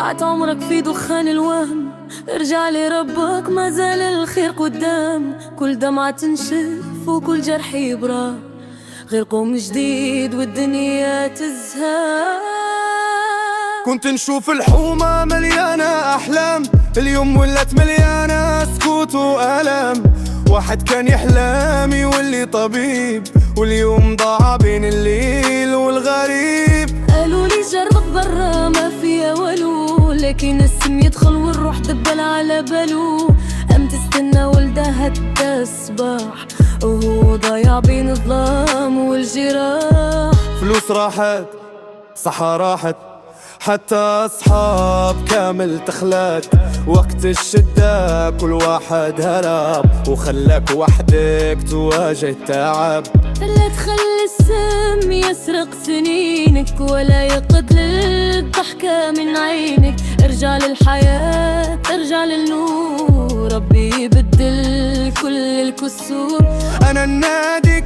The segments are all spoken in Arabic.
ضاعت عمرك في دخان الوهم، ارجع لربك ما زال الخير قدام. كل دمعة تنشف وكل جرح يبرى، غير قوم جديد والدنيا تزهق. كنت نشوف الحومة مليانة أحلام، اليوم ولت مليانة سكوت وألم. واحد كان يحلم يولي طبيب، واليوم ضاع بين الليل والغريب. قالوا لي جرب برا ما فيها ولو، لكن السم يدخل والروح دبل على بالو. قام تستنى ولدها الصباح، وهو ضايع بين الظلام والجراح. فلوس راحت، صحة راحت، حتى أصحاب كامل تخلت. وقت الشدة كل واحد هرب، وخلاك وحدك تواجه التعب. لا تخلي السم يسرق سنينك، ولا يقتل الضحكة من عينك. ارجع للحياة، ارجع للنور، ربي يبدل كل الكسور. أنا نناديك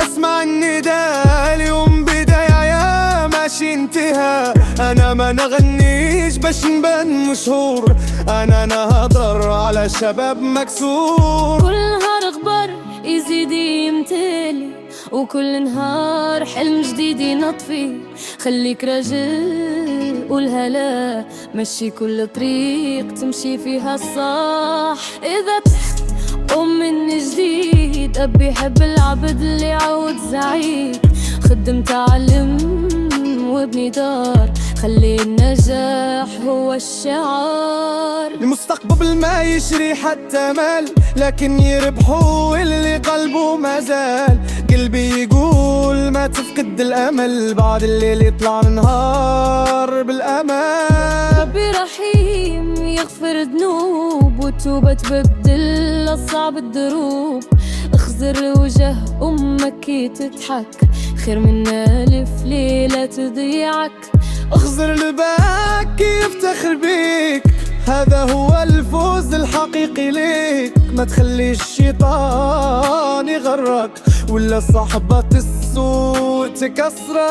اسمع النداء، اليوم بداية يا ماشي انتهى. أنا ما نغنيش باش نبان مشهور، أنا نهضر على شباب مكسور. كل نهار اخبار يزيد يمتلي، وكل نهار حلم جديد ينطفي. خليك راجل قولها لا، مشي كل طريق تمشي فيها الصح. إذا تحت قوم من جديد، أبي يحب العبد اللي يعود سعيد. خدم تعلم وابني دار، خلي النجاح هو الشعار. المستقبل ما يشري حتى مال، لكن يربحوا اللي قلبه ما زال. قلبي يقول ما تفقد الأمل، بعد الليل يطلع نهار بالأمل. ربي رحيم يغفر ذنوب، وتوبة تبدل أصعب الدروب. اخزر وجه أمك تضحك، خير من ألف ليلة تضيعك. اخزر لباك يفتخر بيك، هذا هو الفوز الحقيقي ليك. ما تخلي الشيطان يغرك، ولا صحبة السوء تكسرك.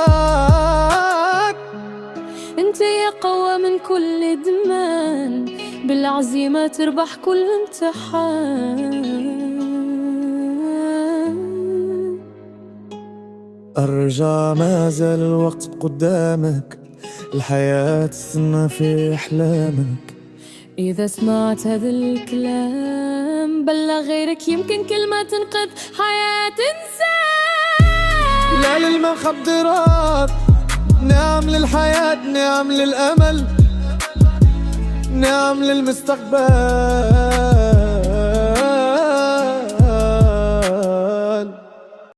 انت يا قوى من كل دمان، بالعزيمة تربح كل امتحان. ارجع ما زال الوقت قدامك، الحياة تستنى في أحلامك. إذا سمعت هذا الكلام بلغ غيرك، يمكن كلمة تنقذ حياة إنسان. لا للمخدرات، نعم للحياة، نعم للأمل، نعم للمستقبل.